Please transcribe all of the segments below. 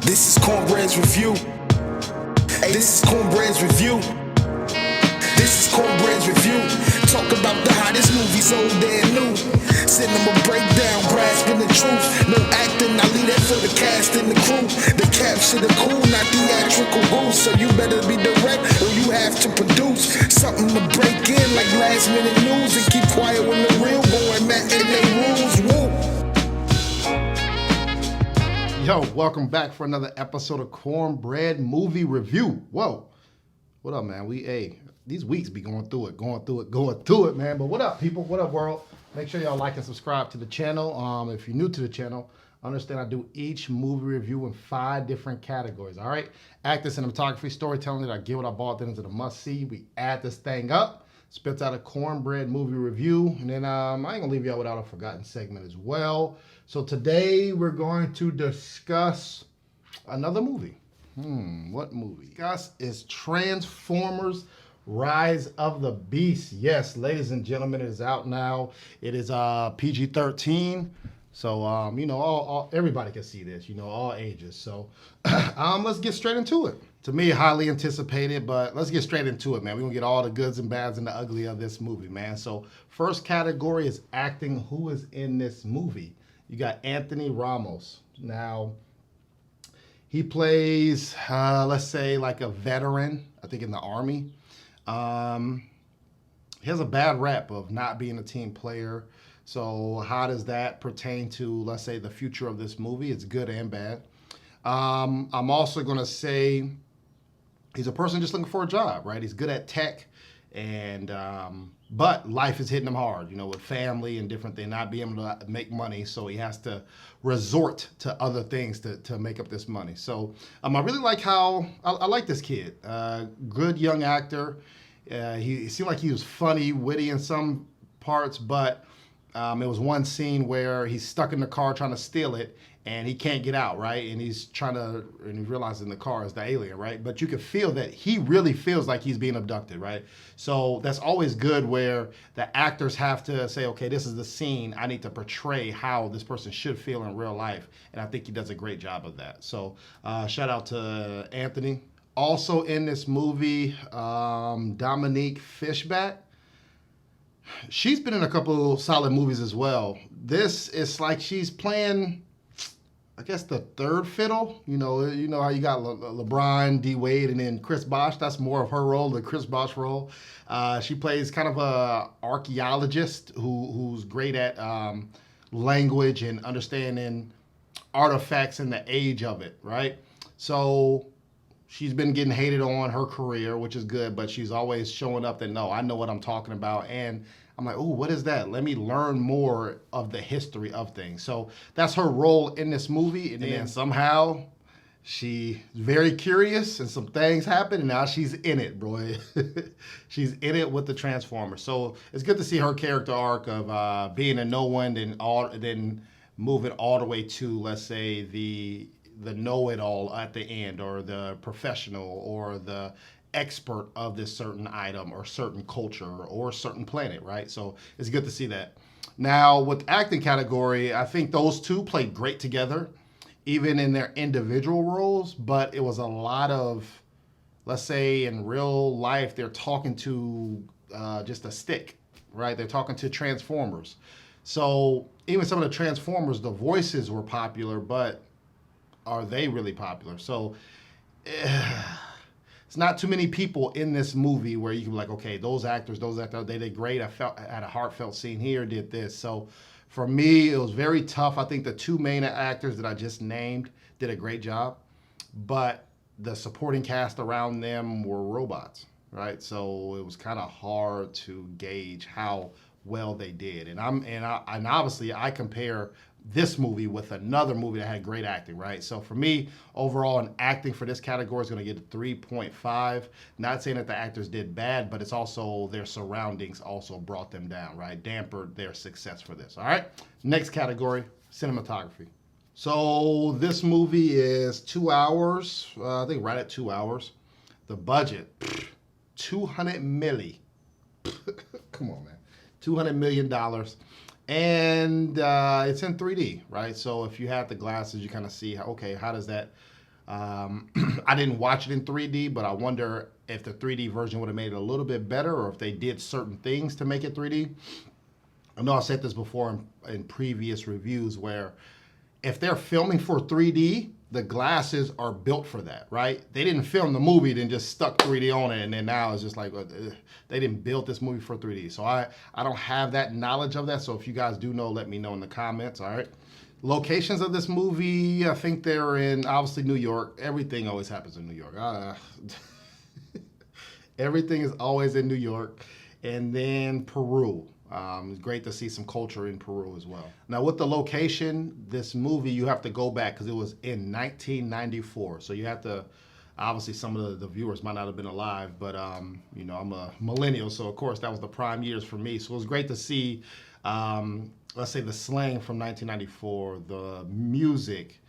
This is Cornbread's Review. Hey, this is Cornbread's Review. This is Cornbread's Review. Talk about the hottest movies, old and new. Cinema breakdown, grasping the truth. No acting, I leave that for the cast and the crew. The capture the cool, not theatrical goose. So you better be direct or you have to produce something to break in like last minute news. And keep quiet when the real boy Matt and they rules. Woo. Yo, welcome back for another episode of Cornbread Movie Review. Whoa, what up, man? These weeks be going through it, man. But what up, people? What up, world? Make sure y'all like and subscribe to the channel. If you're new to the channel, understand I do each movie review in 5 different categories, all right? Acting, cinematography, storytelling, that I get what I bought, then into the must-see. We add this thing up, spits out a Cornbread Movie Review, and then I ain't gonna leave y'all without a forgotten segment as well. So today we're going to discuss another movie. What movie? Discuss is Transformers Rise of the Beast. Yes, ladies and gentlemen, it is out now. It is PG-13. So, all everybody can see this, all ages. So, let's get straight into it. To me, highly anticipated, but let's get straight into it, man. We're going to get all the goods and bads and the ugly of this movie, man. So, first category is acting. Who is in this movie? You got Anthony Ramos. Now, he plays, let's say, like a veteran, I think in the Army. He has a bad rap of not being a team player. So how does that pertain to, let's say, the future of this movie? It's good and bad. I'm also going to say he's a person just looking for a job, right? He's good at tech, and but life is hitting him hard, with family and different things, not being able to make money. So he has to resort to other things to make up this money. So I really like how, I like this kid. Good young actor. He seemed like he was funny, witty in some parts, but it was one scene where he's stuck in the car trying to steal it, and he can't get out, right? And he's and he realizes the car is the alien, right? But you can feel that he really feels like he's being abducted, right? So that's always good where the actors have to say, okay, this is the scene. I need to portray how this person should feel in real life. And I think he does a great job of that. So shout out to Anthony. Also in this movie, Dominique Fishback. She's been in a couple solid movies as well. This is like she's playing, I guess, the third fiddle. You know how you got LeBron, D. Wade, and then Chris Bosh. That's more of her role, the Chris Bosh role. She plays kind of a archaeologist who's great at language and understanding artifacts and the age of it, right? So she's been getting hated on her career, which is good, but she's always showing up that, no, I know what I'm talking about. And I'm like, oh, what is that? Let me learn more of the history of things. So that's her role in this movie. And then somehow she's very curious and some things happen, and now she's in it, bro. She's in it with the Transformers. So it's good to see her character arc of being a no one, then moving all the way to, let's say, the know-it-all at the end, or the professional, or the expert of this certain item or certain culture or certain planet, right? So it's good to see that. Now, with acting category, I think those two played great together, even in their individual roles, but it was a lot of, let's say, in real life, they're talking to just a stick, right? They're talking to Transformers. So even some of the Transformers, the voices were popular, but are they really popular? So it's not too many people in this movie where you can be like, okay, those actors, they did great. I had a heartfelt scene here, did this. So for me, it was very tough. I think the 2 main actors that I just named did a great job, but the supporting cast around them were robots, right? So it was kind of hard to gauge how well they did. And obviously I compare this movie with another movie that had great acting, right? So for me, overall, an acting for this category is going to get a 3.5. Not saying that the actors did bad, but it's also their surroundings also brought them down, right? Dampered their success for this, all right? Next category, cinematography. So this movie is 2 hours, I think right at 2 hours. The budget, $200 million. Come on, man. $200 million. And it's in 3D, right? So if you have the glasses, you kind of see, how does that I didn't watch it in 3D, but I wonder if the 3D version would have made it a little bit better, or if they did certain things to make it 3D. I know I said this before in previous reviews, where if they're filming for 3D, the glasses are built for that, right? They didn't film the movie, then just stuck 3D on it, and then now it's just like they didn't build this movie for 3D. So I don't have that knowledge of that. So if you guys do know, let me know in the comments. All right. Locations of this movie, I think they're in obviously New York. Everything always happens in New York. Everything is always in New York, and then Peru. It's great to see some culture in Peru as well. Now, with the location, this movie, you have to go back because it was in 1994. So you have to, obviously, some of the viewers might not have been alive, but, you know, I'm a millennial. So, of course, that was the prime years for me. So it was great to see, let's say, the slang from 1994, the music,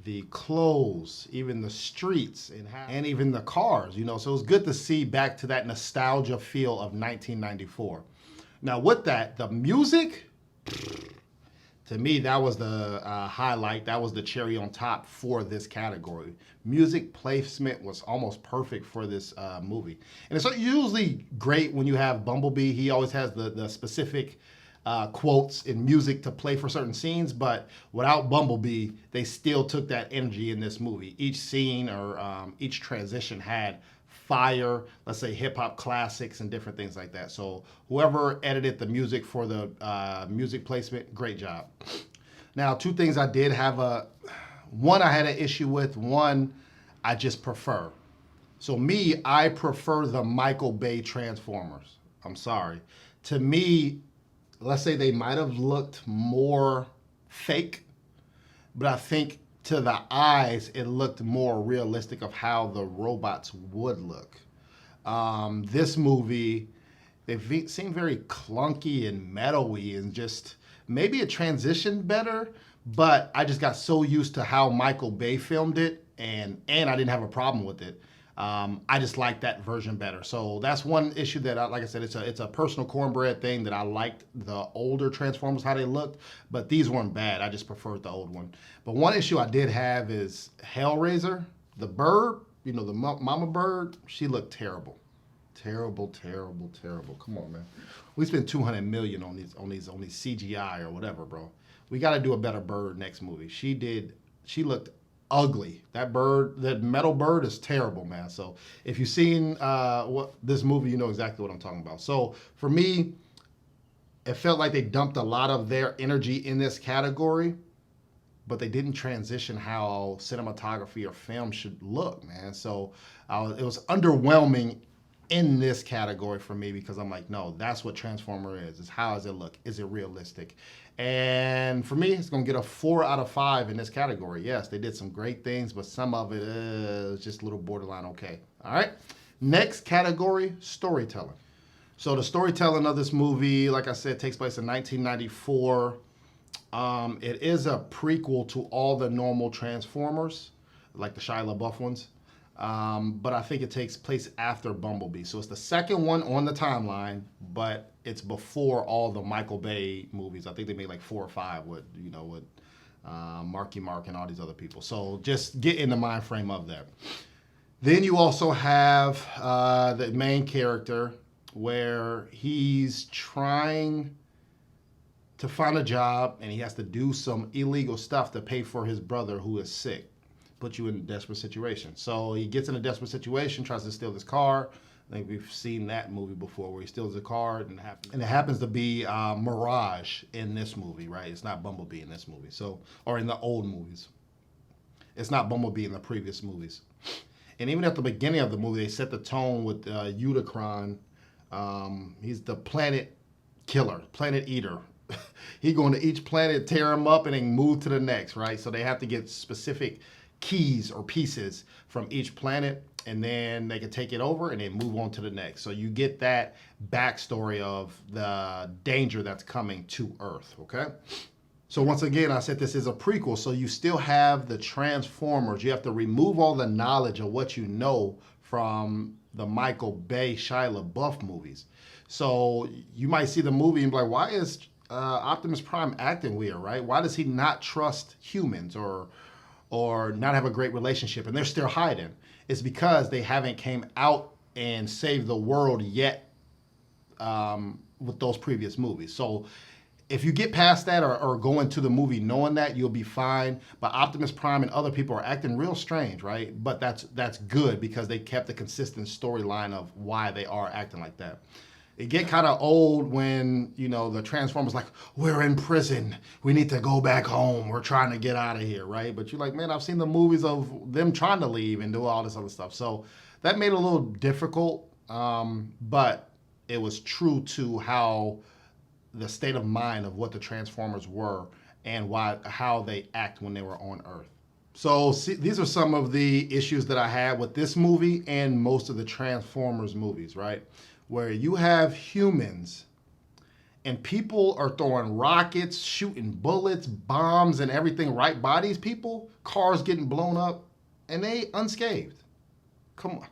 the clothes, even the streets, and even the cars, you know. So it was good to see back to that nostalgia feel of 1994. Now, with that, the music, to me, that was the highlight. That was the cherry on top for this category. Music placement was almost perfect for this movie. And it's usually great when you have Bumblebee. He always has the specific quotes in music to play for certain scenes, but without Bumblebee, they still took that energy in this movie. Each scene or each transition had fire, let's say hip hop classics and different things like that. So whoever edited the music for the music placement, great job. Now, two things I did have one I had an issue with, one I just prefer. So me, I prefer the Michael Bay Transformers. I'm sorry. To me, let's say they might have looked more fake, but I think to the eyes, it looked more realistic of how the robots would look. This movie, they seem very clunky and metal-y, and just maybe it transitioned better, but I just got so used to how Michael Bay filmed it, and I didn't have a problem with it. I just like that version better. So that's one issue that, like I said, it's a personal cornbread thing that I liked the older Transformers, how they looked, but these weren't bad. I just preferred the old one. But one issue I did have is Hellraiser, the bird, you know, the mama bird, she looked terrible. Terrible, terrible, terrible. Come on, man. We spent $200 million on these CGI or whatever, bro. We got to do a better bird next movie. She looked ugly. That bird, that metal bird is terrible, man. So if you've seen this movie, you know exactly what I'm talking about. So for me, it felt like they dumped a lot of their energy in this category, but they didn't transition how cinematography or film should look, man. So it was underwhelming in this category for me, because I'm like, no, that's what Transformer is how does it look? Is it realistic? And for me, it's going to get a 4 out of 5 in this category. Yes, they did some great things, but some of it is just a little borderline okay. All right. Next category, storytelling. So the storytelling of this movie, like I said, takes place in 1994. It is a prequel to all the normal Transformers, like the Shia LaBeouf ones. But I think it takes place after Bumblebee. So it's the second one on the timeline, but it's before all the Michael Bay movies. I think they made like 4 or 5 with Marky Mark and all these other people. So just get in the mind frame of that. Then you also have the main character where he's trying to find a job and he has to do some illegal stuff to pay for his brother who is sick. Put you in a desperate situation. So he gets in a desperate situation, tries to steal this car. I think we've seen that movie before where he steals a car and it happens to be Mirage in this movie, right? It's not Bumblebee in this movie. So, or in the old movies. It's not Bumblebee in the previous movies. And even at the beginning of the movie, they set the tone with Unicron. He's the planet killer, planet eater. He going to each planet, tear him up, and then move to the next, right? So they have to get specific keys or pieces from each planet, and then they can take it over and then move on to the next. So you get that backstory of the danger that's coming to Earth, okay? So once again, I said this is a prequel, so you still have the Transformers. You have to remove all the knowledge of what you know from the Michael Bay, Shia LaBeouf movies. So you might see the movie and be like, why is Optimus Prime acting weird, right? Why does he not trust humans or or not have a great relationship, and they're still hiding. It's because they haven't came out and saved the world yet with those previous movies. So if you get past that or go into the movie knowing that, you'll be fine. But Optimus Prime and other people are acting real strange, right? But that's good because they kept a consistent storyline of why they are acting like that. It get kind of old when, the Transformers like, we're in prison. We need to go back home. We're trying to get out of here, right? But you're like, man, I've seen the movies of them trying to leave and do all this other stuff. So that made it a little difficult, but it was true to how the state of mind of what the Transformers were and how they act when they were on Earth. So these are some of the issues that I had with this movie and most of the Transformers movies, right? Where you have humans and people are throwing rockets, shooting bullets, bombs, and everything right by these people, cars getting blown up, and they unscathed. Come on.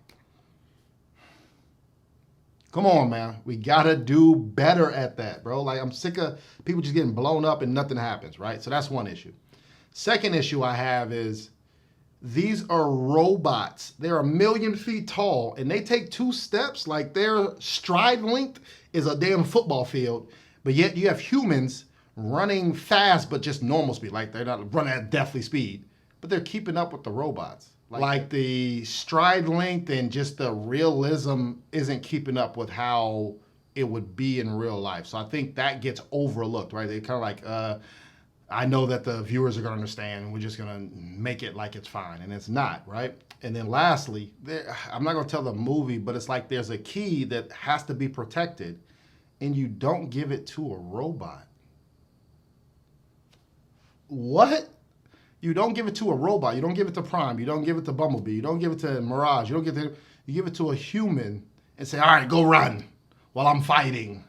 Come on, man. We gotta do better at that, bro. Like, I'm sick of people just getting blown up and nothing happens, right? So that's one issue. Second issue I have is these are robots. They're 1,000,000 feet tall, and they take 2 steps. Like, their stride length is a damn football field, but yet you have humans running fast, but just normal speed. Like, they're not running at deathly speed, but they're keeping up with the robots. Like the stride length and just the realism isn't keeping up with how it would be in real life. So I think that gets overlooked, right? They kind of like, I know that the viewers are going to understand. We're just going to make it like it's fine, and it's not, right? And then lastly, I'm not going to tell the movie, but it's like there's a key that has to be protected, and you don't give it to a robot. What? You don't give it to a robot. You don't give it to Prime. You don't give it to Bumblebee. You don't give it to Mirage. You give it to a human and say, all right, go run while I'm fighting.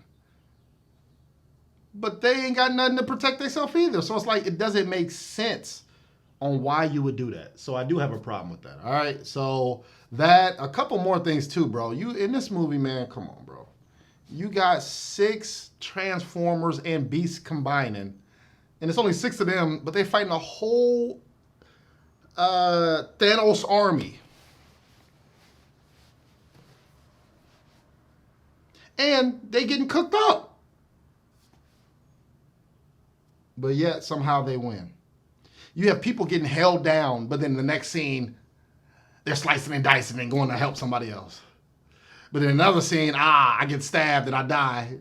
But they ain't got nothing to protect themselves either. So it's like, it doesn't make sense on why you would do that. So I do have a problem with that. All right. So a couple more things too, bro. You in this movie, man, come on, bro. You got 6 Transformers and Beasts combining. And it's only 6 of them, but they're fighting a whole Thanos army. And they getting cooked up. But yet, somehow they win. You have people getting held down, but then the next scene, they're slicing and dicing and going to help somebody else. But in another scene, I get stabbed and I die.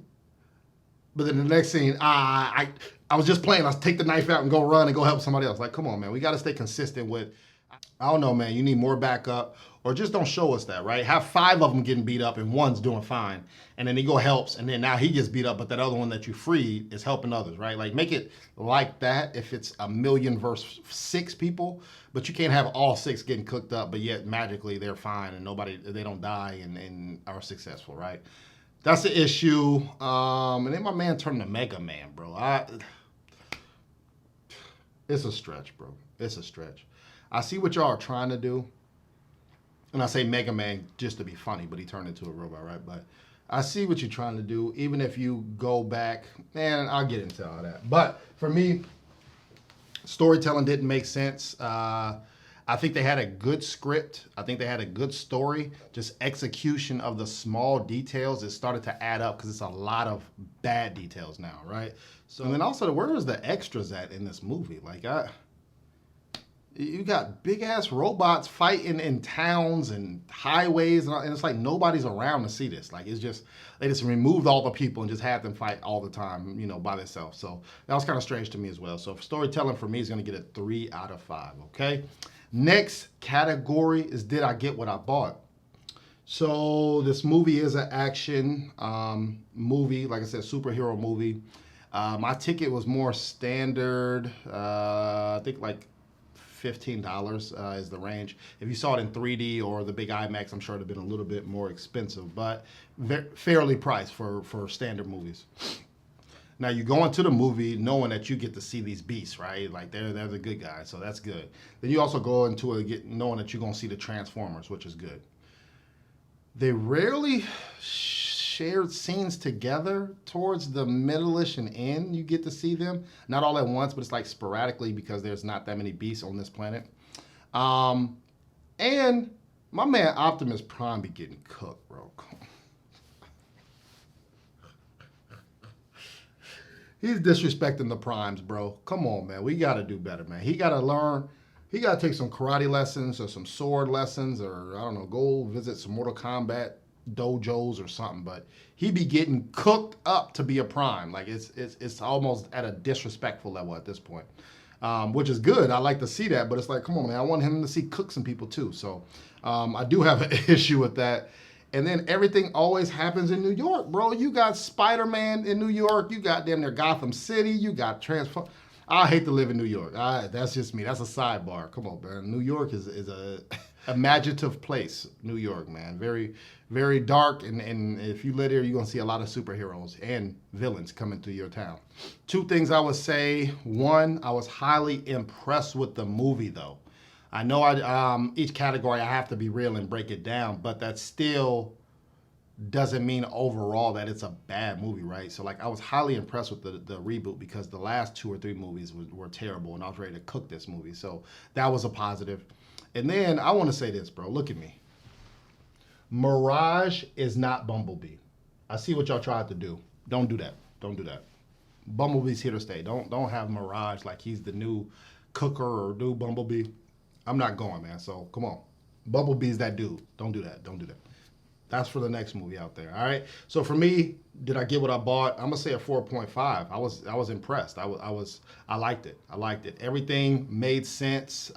But then the next scene, I was just playing. I'll take the knife out and go run and go help somebody else. Like, come on, man. We got to stay consistent with, I don't know, man. You need more backup, or just don't show us that, right? Have 5 of them getting beat up and one's doing fine. And then he helps, and then now he gets beat up, but that other one that you freed is helping others, right? Like, make it like that if it's 1,000,000 versus 6 people, but you can't have all 6 getting cooked up, but yet magically they're fine and they don't die and are successful, right? That's the issue. And then my man turned to Mega Man, bro. It's a stretch, bro. It's a stretch. I see what y'all are trying to do. And I say Mega Man just to be funny, but he turned into a robot, right? But I see what you're trying to do. Even if you go back, man, I'll get into all that. But for me, storytelling didn't make sense. I think they had a good script. I think they had a good story. Just execution of the small details, it started to add up because it's a lot of bad details now, right? So, and then also, where is the extras at in this movie? Like, you got big ass robots fighting in towns and highways, and it's like nobody's around to see this. Like, it's just, they just removed all the people and just had them fight all the time, by themselves. So that was kind of strange to me as well. So storytelling for me is going to get a 3 out of 5. Okay. Next category is, did I get what I bought? So this movie is an action movie, like I said, superhero movie. My ticket was more standard, I think like $15 is the range. If you saw it in 3D or the big IMAX, I'm sure it would have been a little bit more expensive, but fairly priced for standard movies. Now, you go into the movie knowing that you get to see these beasts, right? Like, they're the good guys, so that's good. Then you also go into it knowing that you're going to see the Transformers, which is good. They rarely shared scenes together towards the middle-ish and end. You get to see them. Not all at once, but it's like sporadically because there's not that many beasts on this planet. And my man Optimus Prime be getting cooked, bro. He's disrespecting the primes, bro. Come on, man. We got to do better, man. He got to learn. He got to take some karate lessons or some sword lessons or, I don't know, go visit some Mortal Kombat dojos or something. But he be getting cooked up to be a prime. Like, it's almost at a disrespectful level at this point, which is good. I like to see that. But it's like, come on, man. I want him to see cook some people, too. So I do have an issue with that. And then everything always happens in New York, bro. You got Spider-Man in New York. You got damn near Gotham City. You got Transform. I hate to live in New York. That's just me. That's a sidebar. Come on, man. New York is a imaginative place. New York, man. Very, very dark. And if you live here, you're going to see a lot of superheroes and villains coming through your town. Two things I would say. One, I was highly impressed with the movie, though. I know each category I have to be real and break it down, but that still doesn't mean overall that it's a bad movie, right? So like I was highly impressed with the reboot because the last 2 or 3 movies were terrible and I was ready to cook this movie. So that was a positive. And then I want to say this, bro. Look at me. Mirage is not Bumblebee. I see what y'all tried to do. Don't do that. Don't do that. Bumblebee's here to stay. Don't have Mirage like he's the new cooker or new Bumblebee. I'm not going, man. So come on. Bumblebee's that dude. Don't do that. Don't do that. That's for the next movie out there. All right. So for me, did I get what I bought? I'm gonna say a 4.5. I was impressed. I liked it. I liked it. Everything made sense.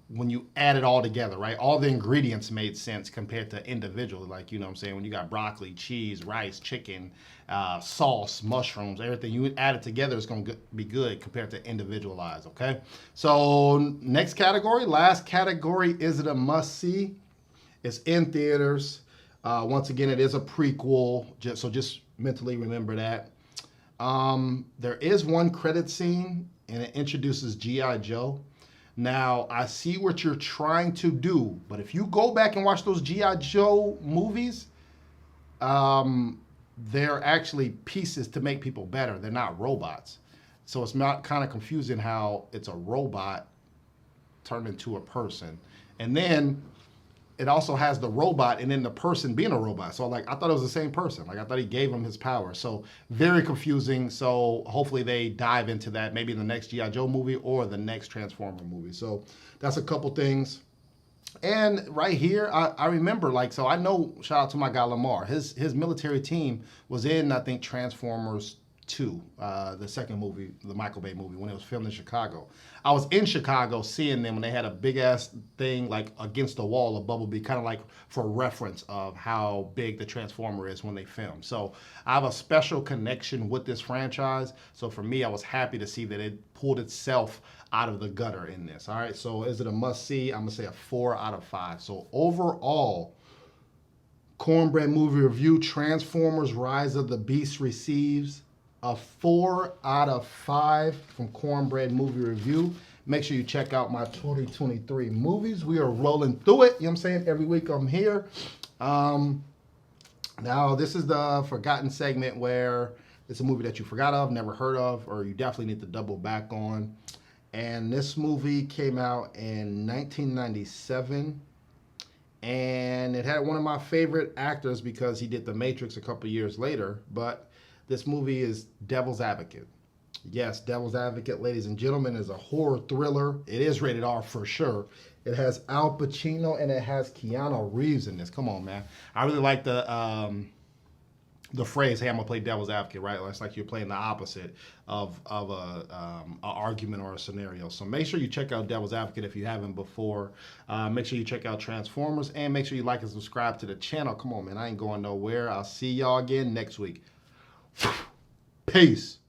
When you add it all together, right? All the ingredients made sense compared to individual. Like, you know what I'm saying? When you got broccoli, cheese, rice, chicken, sauce, mushrooms, everything, you add it together, it's going to be good compared to individualized, okay? So next category, last category, is it a must-see? It's in theaters. Once again, it is a prequel, so just mentally remember that. There is one credit scene, and it introduces G.I. Joe. Now, I see what you're trying to do, but if you go back and watch those G.I. Joe movies, they're actually pieces to make people better. They're not robots. So it's not kind of confusing how it's a robot turned into a person. And then it also has the robot and then the person being a robot. So like I thought it was the same person. Like I thought he gave him his power. So very confusing. So hopefully they dive into that maybe in the next G.I. Joe movie or the next Transformer movie. So that's a couple things. And right here, I remember, like, so I know, shout out to my guy Lamar. His military team was in, I think, Transformers 2, the second movie, the Michael Bay movie, when it was filmed in Chicago. I was in Chicago seeing them when they had a big ass thing like against the wall of Bumblebee, kind of like for reference of how big the Transformer is when they film. So I have a special connection with this franchise. So for me, I was happy to see that it pulled itself out of the gutter in this. All right, so is it a must-see? I'm gonna say a 4 out of 5. So overall, Cornbread Movie Review, Transformers Rise of the Beast receives a 4 out of 5 from Cornbread Movie Review. Make sure you check out my 2023 movies. We are rolling through it. You know what I'm saying? Every week I'm here. Now, this is the forgotten segment where it's a movie that you forgot of, never heard of, or you definitely need to double back on. And this movie came out in 1997. And it had one of my favorite actors because he did The Matrix a couple years later. But this movie is Devil's Advocate. Yes, Devil's Advocate, ladies and gentlemen, is a horror thriller. It is rated R for sure. It has Al Pacino and it has Keanu Reeves in this. Come on, man. I really like the phrase, hey, I'm gonna play devil's advocate, right? It's like you're playing the opposite of a argument or a scenario. So make sure you check out Devil's Advocate if you haven't before. Make sure you check out Transformers and make sure you like and subscribe to the channel. Come on, man, I ain't going nowhere. I'll see y'all again next week. Peace.